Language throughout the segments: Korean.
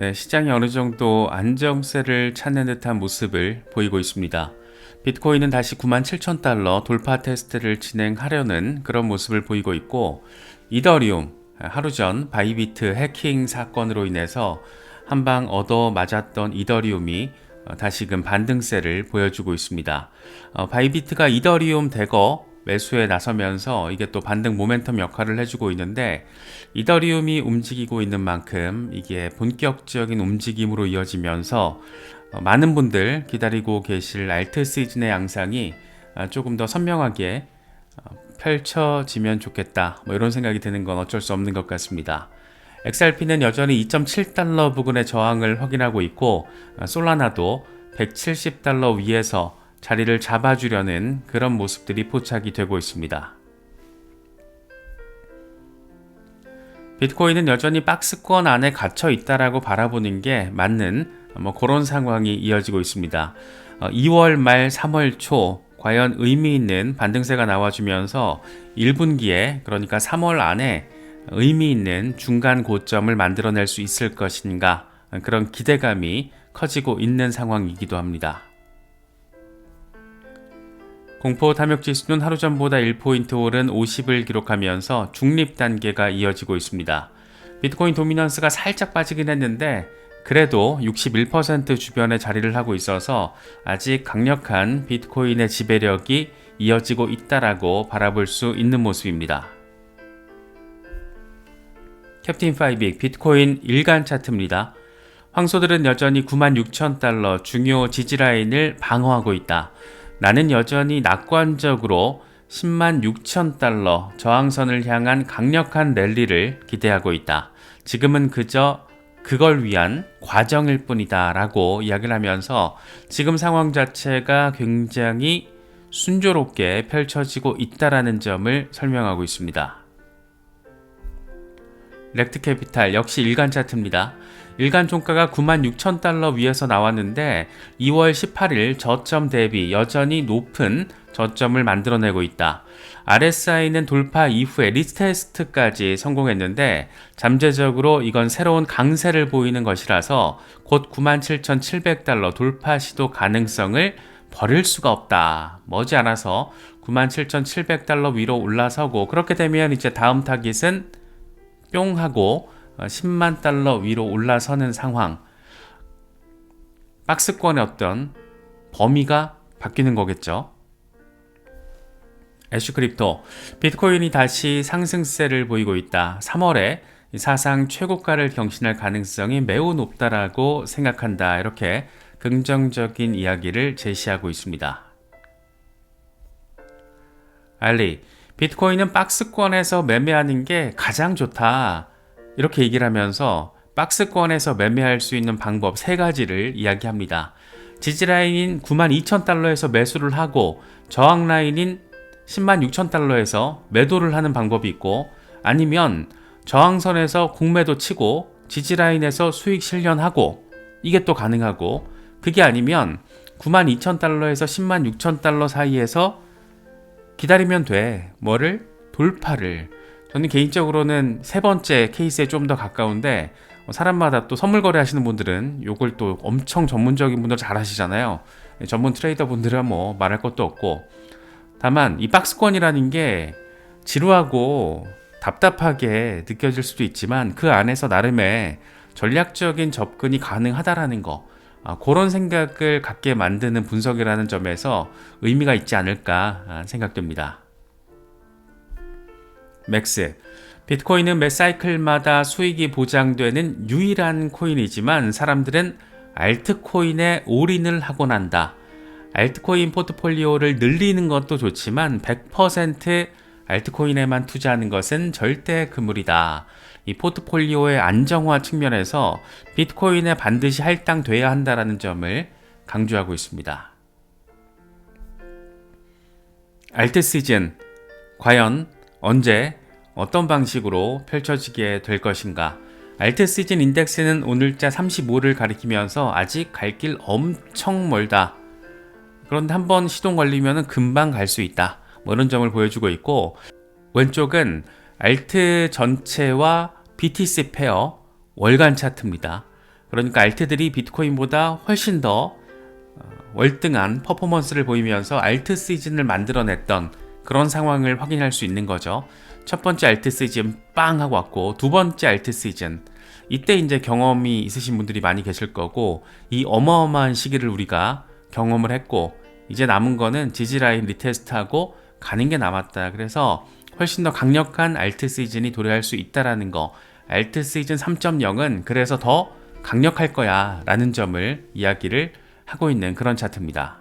네, 시장이 어느 정도 안정세를 찾는 듯한 모습을 보이고 있습니다. 비트코인은 다시 97,000달러 돌파 테스트를 진행하려는 그런 모습을 보이고 있고, 이더리움, 하루 전 바이비트 해킹 사건으로 인해서 한 방 얻어 맞았던 이더리움이 다시금 반등세를 보여주고 있습니다. 바이비트가 이더리움 대거 매수에 나서면서 이게 또 반등 모멘텀 역할을 해주고 있는데, 이더리움이 움직이고 있는 만큼 이게 본격적인 움직임으로 이어지면서 많은 분들 기다리고 계실 알트 시즌의 양상이 조금 더 선명하게 펼쳐지면 좋겠다, 이런 생각이 드는 건 어쩔 수 없는 것 같습니다. XRP는 여전히 2.7달러 부근의 저항을 확인하고 있고, 솔라나도 170달러 위에서 자리를 잡아주려는 그런 모습들이 포착이 되고 있습니다. 비트코인은 여전히 박스권 안에 갇혀 있다라고 바라보는 게 맞는 그런 상황이 이어지고 있습니다. 2월 말 3월 초 과연 의미 있는 반등세가 나와주면서 1분기에, 그러니까 3월 안에 의미 있는 중간 고점을 만들어낼 수 있을 것인가, 그런 기대감이 커지고 있는 상황이기도 합니다. 공포 탐욕 지수는 하루 전보다 1포인트 오른 50을 기록하면서 중립 단계가 이어지고 있습니다. 비트코인 도미넌스가 살짝 빠지긴 했는데 그래도 61% 주변에 자리를 하고 있어서 아직 강력한 비트코인의 지배력이 이어지고 있다라고 바라볼 수 있는 모습입니다. 캡틴 파이빅 비트코인 일간 차트입니다. 황소들은 여전히 96,000달러 중요 지지라인을 방어하고 있다. 나는 여전히 낙관적으로 106,000달러 저항선을 향한 강력한 랠리를 기대하고 있다. 지금은 그저 그걸 위한 과정일 뿐이다 라고 이야기를 하면서 지금 상황 자체가 굉장히 순조롭게 펼쳐지고 있다라는 점을 설명하고 있습니다. 렉트캐피탈 역시 일간 차트입니다. 일간 종가가 96,000달러 위에서 나왔는데 2월 18일 저점 대비 여전히 높은 저점을 만들어내고 있다. RSI는 돌파 이후에 리테스트까지 성공했는데 잠재적으로 이건 새로운 강세를 보이는 것이라서 곧 97,700달러 돌파 시도 가능성을 버릴 수가 없다. 머지않아서 97,700달러 위로 올라서고, 그렇게 되면 이제 다음 타깃은 뿅 하고 10만 달러 위로 올라서는 상황, 박스권의 어떤 범위가 바뀌는 거겠죠. 애쉬크립토 비트코인이 다시 상승세를 보이고 있다. 3월에 사상 최고가를 경신할 가능성이 매우 높다라고 생각한다. 이렇게 긍정적인 이야기를 제시하고 있습니다. 알리 비트코인은 박스권에서 매매하는 게 가장 좋다, 이렇게 얘기를 하면서 박스권에서 매매할 수 있는 방법 3가지를 이야기합니다. 지지라인인 92,000달러에서 매수를 하고 저항라인인 106,000달러에서 매도를 하는 방법이 있고, 아니면 저항선에서 공매도 치고 지지라인에서 수익 실현하고, 이게 또 가능하고, 그게 아니면 92,000달러에서 106,000달러 사이에서 기다리면 돼. 뭐를? 돌파를. 저는 개인적으로는 3번째 케이스에 좀 더 가까운데, 사람마다 또 선물 거래 하시는 분들은 요걸 또 엄청 전문적인 분들 잘 하시잖아요. 전문 트레이더 분들은 뭐 말할 것도 없고, 다만 이 박스권이라는 게 지루하고 답답하게 느껴질 수도 있지만 그 안에서 나름의 전략적인 접근이 가능하다라는 거, 그런 생각을 갖게 만드는 분석이라는 점에서 의미가 있지 않을까 생각됩니다. 맥스 비트코인은 매 사이클마다 수익이 보장되는 유일한 코인이지만 사람들은 알트코인에 올인을 하곤 한다. 알트코인 포트폴리오를 늘리는 것도 좋지만 100% 알트코인에만 투자하는 것은 절대 금물이다. 이 포트폴리오의 안정화 측면에서 비트코인에 반드시 할당돼야 한다는 점을 강조하고 있습니다. 알트 시즌 과연 언제 어떤 방식으로 펼쳐지게 될 것인가? 알트 시즌 인덱스는 오늘자 35를 가리키면서 아직 갈 길 엄청 멀다. 그런데 한번 시동 걸리면 금방 갈 수 있다. 이런 점을 보여주고 있고, 왼쪽은 알트 전체와 BTC 페어 월간 차트입니다. 그러니까 알트들이 비트코인보다 훨씬 더 월등한 퍼포먼스를 보이면서 알트 시즌을 만들어냈던 그런 상황을 확인할 수 있는 거죠. 첫 번째 알트 시즌 빵 하고 왔고, 두 번째 알트 시즌, 이때 이제 경험이 있으신 분들이 많이 계실 거고, 이 어마어마한 시기를 우리가 경험을 했고, 이제 남은 거는 지지라인 리테스트하고 가는 게 남았다. 그래서 훨씬 더 강력한 알트 시즌이 도래할 수 있다라는 거, 알트 시즌 3.0은 그래서 더 강력할 거야 라는 점을 이야기를 하고 있는 그런 차트입니다.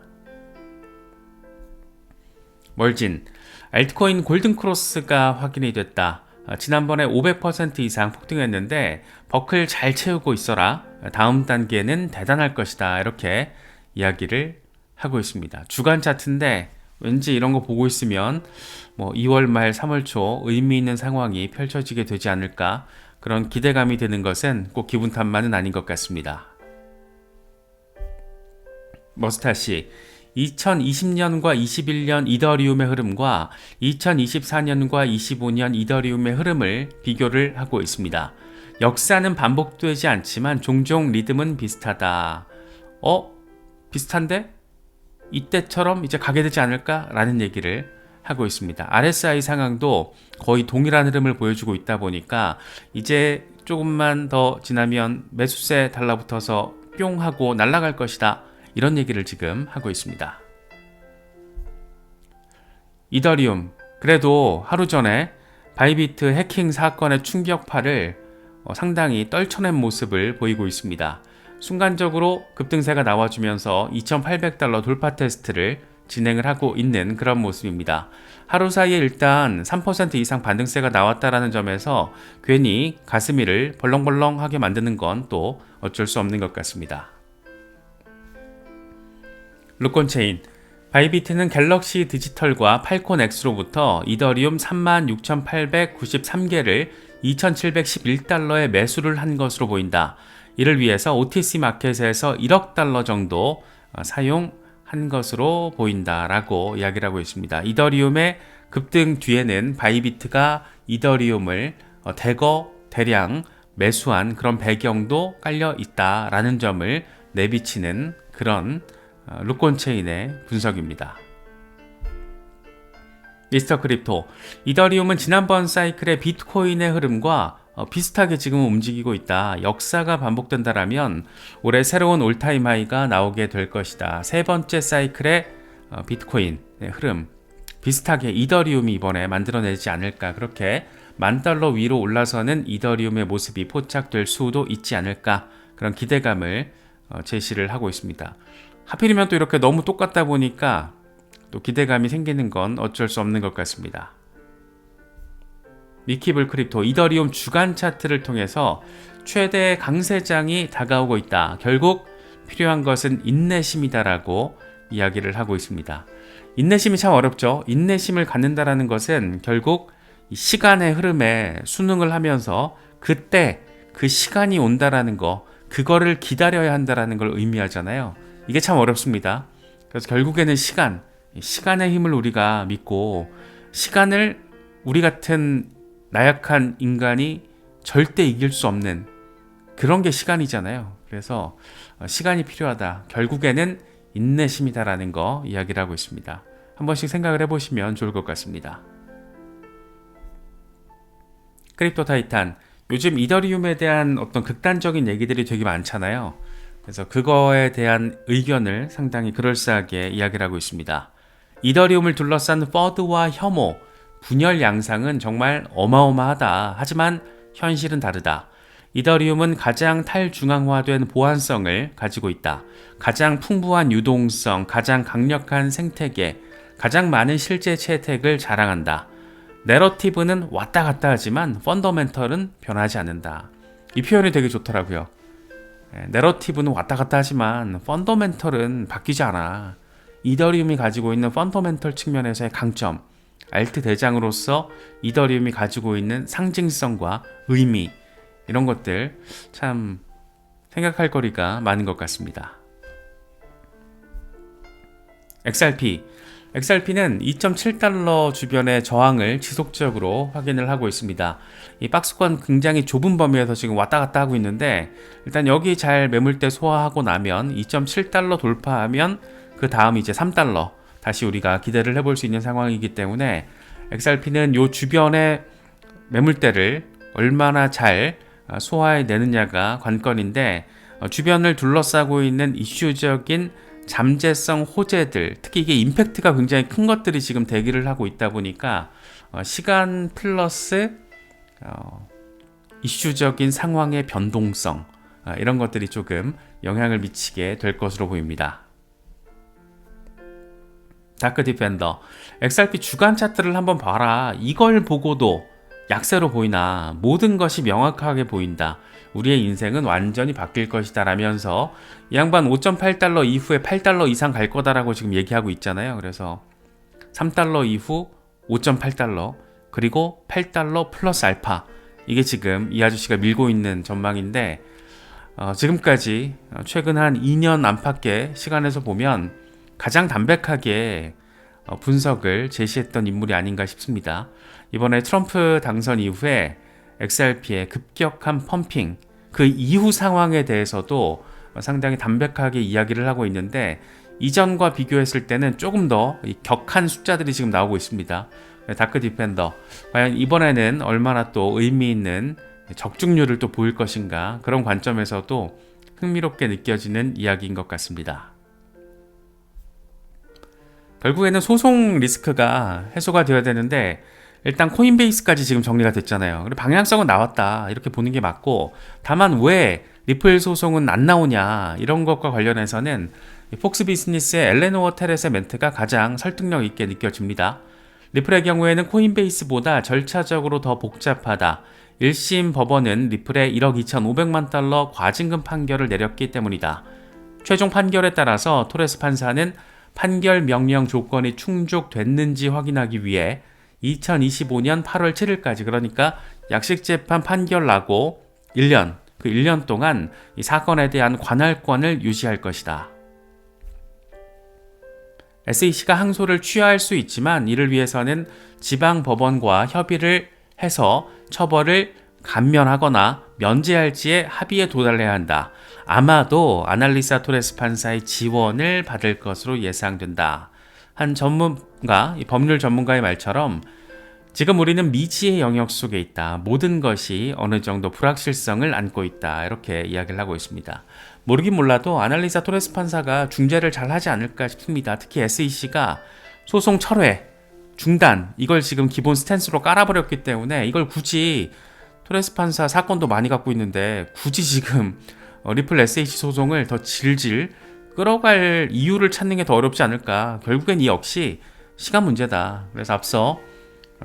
멀진, 알트코인 골든크로스가 확인이 됐다. 지난번에 500% 이상 폭등했는데 버클 잘 채우고 있어라. 다음 단계는 대단할 것이다. 이렇게 이야기를 하고 있습니다. 주간 차트인데 왠지 이런 거 보고 있으면 2월 말 3월 초 의미 있는 상황이 펼쳐지게 되지 않을까, 그런 기대감이 드는 것은 꼭 기분 탓만은 아닌 것 같습니다. 머스타씨, 2020년과 21년 이더리움의 흐름과 2024년과 25년 이더리움의 흐름을 비교를 하고 있습니다. 역사는 반복되지 않지만 종종 리듬은 비슷하다. 비슷한데? 이때처럼 이제 가게 되지 않을까? 라는 얘기를 하고 있습니다. RSI 상황도 거의 동일한 흐름을 보여주고 있다 보니까 이제 조금만 더 지나면 매수세 달라붙어서 뿅 하고 날아갈 것이다. 이런 얘기를 지금 하고 있습니다. 이더리움, 그래도 하루 전에 바이비트 해킹 사건의 충격파를 상당히 떨쳐낸 모습을 보이고 있습니다. 순간적으로 급등세가 나와주면서 2,800달러 돌파 테스트를 진행을 하고 있는 그런 모습입니다. 하루 사이에 일단 3% 이상 반등세가 나왔다라는 점에서 괜히 가슴이를 벌렁벌렁하게 만드는 건 또 어쩔 수 없는 것 같습니다. 루콘체인, 바이비트는 갤럭시 디지털과 팔콘 X로부터 이더리움 36,893개를 2,711달러에 매수를 한 것으로 보인다. 이를 위해서 OTC 마켓에서 1억 달러 정도 사용한 것으로 보인다라고 이야기를 하고 있습니다. 이더리움의 급등 뒤에는 바이비트가 이더리움을 대량 매수한 그런 배경도 깔려 있다라는 점을 내비치는 그런 루콘체인의 분석입니다. 미스터 크립토, 이더리움은 지난번 사이클의 비트코인의 흐름과 비슷하게 지금 움직이고 있다. 역사가 반복된다라면 올해 새로운 올타임 하이가 나오게 될 것이다. 세 번째 사이클의 비트코인의 흐름 비슷하게 이더리움이 이번에 만들어내지 않을까, 그렇게 $10,000 위로 올라서는 이더리움의 모습이 포착될 수도 있지 않을까, 그런 기대감을 제시를 하고 있습니다. 하필이면 또 이렇게 너무 똑같다 보니까 또 기대감이 생기는 건 어쩔 수 없는 것 같습니다. 미키블 크립토, 이더리움 주간 차트를 통해서 최대 강세장이 다가오고 있다. 결국 필요한 것은 인내심이다라고 이야기를 하고 있습니다. 인내심이 참 어렵죠. 인내심을 갖는다라는 것은 결국 시간의 흐름에 순응을 하면서 그때 그 시간이 온다라는 거, 그거를 기다려야 한다라는 걸 의미하잖아요. 이게 참 어렵습니다. 그래서 결국에는 시간의 힘을 우리가 믿고, 시간을 우리 같은 나약한 인간이 절대 이길 수 없는 그런 게 시간이잖아요. 그래서 시간이 필요하다. 결국에는 인내심이다라는 거 이야기를 하고 있습니다. 한 번씩 생각을 해보시면 좋을 것 같습니다. 크립토 타이탄, 요즘 이더리움에 대한 어떤 극단적인 얘기들이 되게 많잖아요. 그래서 그거에 대한 의견을 상당히 그럴싸하게 이야기를 하고 있습니다. 이더리움을 둘러싼 퍼드와 혐오, 분열 양상은 정말 어마어마하다. 하지만 현실은 다르다. 이더리움은 가장 탈중앙화된 보안성을 가지고 있다. 가장 풍부한 유동성, 가장 강력한 생태계, 가장 많은 실제 채택을 자랑한다. 내러티브는 왔다 갔다 하지만 펀더멘털은 변하지 않는다. 이 표현이 되게 좋더라고요. 내러티브는 왔다 갔다 하지만 펀더멘털은 바뀌지 않아. 이더리움이 가지고 있는 펀더멘털 측면에서의 강점, 알트 대장으로서 이더리움이 가지고 있는 상징성과 의미, 이런 것들 참 생각할 거리가 많은 것 같습니다. XRP, XRP는 2.7달러 주변의 저항을 지속적으로 확인을 하고 있습니다. 이 박스권 굉장히 좁은 범위에서 지금 왔다 갔다 하고 있는데, 일단 여기 잘 매물대 소화하고 나면 2.7달러 돌파하면 그 다음 이제 3달러 다시 우리가 기대를 해볼 수 있는 상황이기 때문에 XRP는 요 주변의 매물대를 얼마나 잘 소화해내느냐가 관건인데, 주변을 둘러싸고 있는 이슈적인 잠재성 호재들, 특히 이게 임팩트가 굉장히 큰 것들이 지금 대기를 하고 있다 보니까 시간 플러스 이슈적인 상황의 변동성, 이런 것들이 조금 영향을 미치게 될 것으로 보입니다. 다크 디펜더, XRP 주간 차트를 한번 봐라. 이걸 보고도 약세로 보이나? 모든 것이 명확하게 보인다. 우리의 인생은 완전히 바뀔 것이다 라면서 이 양반 5.8달러 이후에 8달러 이상 갈 거다라고 지금 얘기하고 있잖아요. 그래서 3달러 이후 5.8달러 그리고 8달러 플러스 알파, 이게 지금 이 아저씨가 밀고 있는 전망인데, 지금까지 최근 한 2년 안팎의 시간에서 보면 가장 담백하게 분석을 제시했던 인물이 아닌가 싶습니다. 이번에 트럼프 당선 이후에 XRP의 급격한 펌핑, 그 이후 상황에 대해서도 상당히 담백하게 이야기를 하고 있는데, 이전과 비교했을 때는 조금 더 격한 숫자들이 지금 나오고 있습니다. 다크 디펜더, 과연 이번에는 얼마나 또 의미 있는 적중률을 또 보일 것인가, 그런 관점에서도 흥미롭게 느껴지는 이야기인 것 같습니다. 결국에는 소송 리스크가 해소가 되어야 되는데, 일단 코인베이스까지 지금 정리가 됐잖아요. 그리고 방향성은 나왔다, 이렇게 보는 게 맞고, 다만 왜 리플 소송은 안 나오냐, 이런 것과 관련해서는 폭스 비즈니스의 엘레노어 테렛의 멘트가 가장 설득력 있게 느껴집니다. 리플의 경우에는 코인베이스보다 절차적으로 더 복잡하다. 1심 법원은 리플에 1억 2,500만 달러 과징금 판결을 내렸기 때문이다. 최종 판결에 따라서 토레스 판사는 판결 명령 조건이 충족됐는지 확인하기 위해 2025년 8월 7일까지, 그러니까 약식재판 판결 나고 1년, 그 1년 동안 이 사건에 대한 관할권을 유지할 것이다. SEC가 항소를 취하할 수 있지만 이를 위해서는 지방법원과 협의를 해서 처벌을 감면하거나 면제할지의 합의에 도달해야 한다. 아마도 아날리사 토레스 판사의 지원을 받을 것으로 예상된다. 한 전문가, 법률 전문가의 말처럼 지금 우리는 미지의 영역 속에 있다. 모든 것이 어느 정도 불확실성을 안고 있다. 이렇게 이야기를 하고 있습니다. 모르긴 몰라도 아날리사 토레스 판사가 중재를 잘 하지 않을까 싶습니다. 특히 SEC가 소송 철회, 중단, 이걸 지금 기본 스탠스로 깔아버렸기 때문에 이걸 굳이, 토레스 판사 사건도 많이 갖고 있는데 굳이 지금 리플 SEC 소송을 더 질질 끌어갈 이유를 찾는 게 더 어렵지 않을까. 결국엔 이 역시 시간 문제다. 그래서 앞서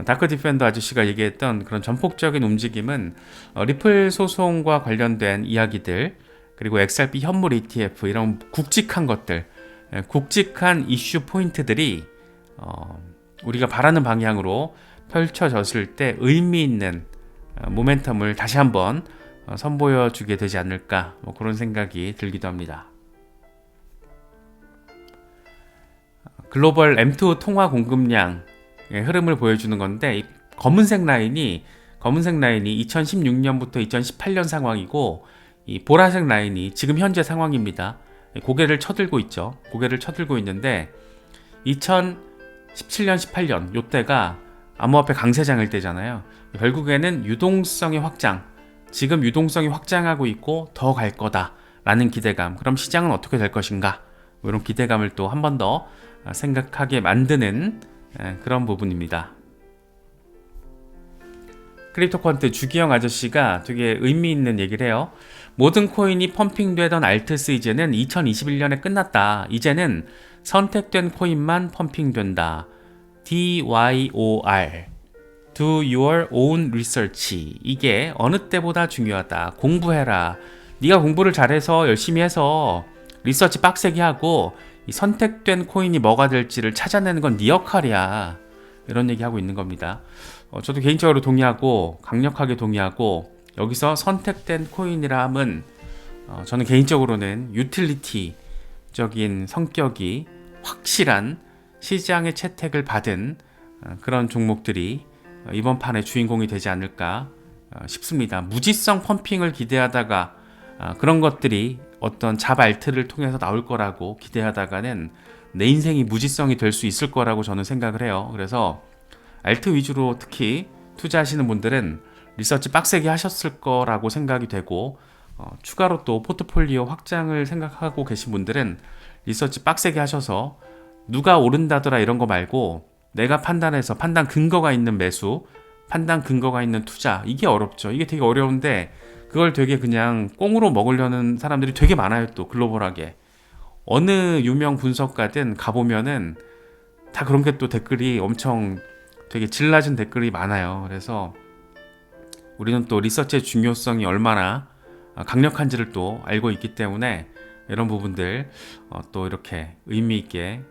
다크 디펜더 아저씨가 얘기했던 그런 전폭적인 움직임은 리플 소송과 관련된 이야기들, 그리고 XRP 현물 ETF, 이런 굵직한 것들, 굵직한 이슈 포인트들이 우리가 바라는 방향으로 펼쳐졌을 때 의미 있는 모멘텀을 다시 한번 선보여 주게 되지 않을까, 그런 생각이 들기도 합니다. 글로벌 M2 통화 공급량의 흐름을 보여주는 건데, 이 검은색 라인이 2016년부터 2018년 상황이고, 이 보라색 라인이 지금 현재 상황입니다. 고개를 쳐들고 있죠. 고개를 쳐들고 있는데 2017년, 18년 요때가 암호화폐 강세장일 때잖아요. 결국에는 유동성의 확장, 지금 유동성이 확장하고 있고 더 갈 거다라는 기대감. 그럼 시장은 어떻게 될 것인가? 이런 기대감을 또 한 번 더 생각하게 만드는 그런 부분입니다. 크립토컨트 주기영 아저씨가 되게 의미 있는 얘기를 해요. 모든 코인이 펌핑되던 알트 시즌은 2021년에 끝났다. 이제는 선택된 코인만 펌핑된다. DYOR, Do Your Own Research. 이게 어느 때보다 중요하다. 공부해라. 네가 공부를 잘해서 열심히 해서 리서치 빡세게 하고 이 선택된 코인이 뭐가 될지를 찾아내는 건 네 역할이야. 이런 얘기하고 있는 겁니다. 저도 개인적으로 동의하고, 강력하게 동의하고, 여기서 선택된 코인이라 함은 저는 개인적으로는 유틸리티적인 성격이 확실한 시장의 채택을 받은 그런 종목들이 이번 판의 주인공이 되지 않을까 싶습니다. 무지성 펌핑을 기대하다가 그런 것들이 어떤 잡 알트를 통해서 나올 거라고 기대하다가는 내 인생이 무지성이 될 수 있을 거라고 저는 생각을 해요. 그래서 알트 위주로 특히 투자하시는 분들은 리서치 빡세게 하셨을 거라고 생각이 되고 추가로 또 포트폴리오 확장을 생각하고 계신 분들은 리서치 빡세게 하셔서 누가 오른다더라 이런 거 말고 내가 판단해서 판단 근거가 있는 매수, 판단 근거가 있는 투자, 이게 어렵죠. 이게 되게 어려운데 그걸 되게 그냥 꽁으로 먹으려는 사람들이 되게 많아요. 또 글로벌하게 어느 유명 분석가든 가보면은 다 그런 게 또 댓글이 엄청 되게 질 낮은 댓글이 많아요. 그래서 우리는 또 리서치의 중요성이 얼마나 강력한지를 또 알고 있기 때문에 이런 부분들 또 이렇게 의미 있게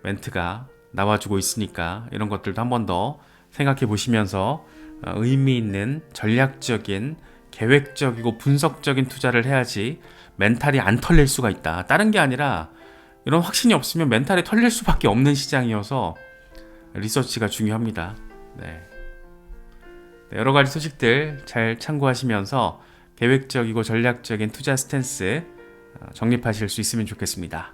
멘트가 나와주고 있으니까 이런 것들도 한 번 더 생각해 보시면서 의미 있는 전략적인 계획적이고 분석적인 투자를 해야지 멘탈이 안 털릴 수가 있다. 다른 게 아니라 이런 확신이 없으면 멘탈이 털릴 수밖에 없는 시장이어서 리서치가 중요합니다. 네. 여러 가지 소식들 잘 참고하시면서 계획적이고 전략적인 투자 스탠스 정립하실 수 있으면 좋겠습니다.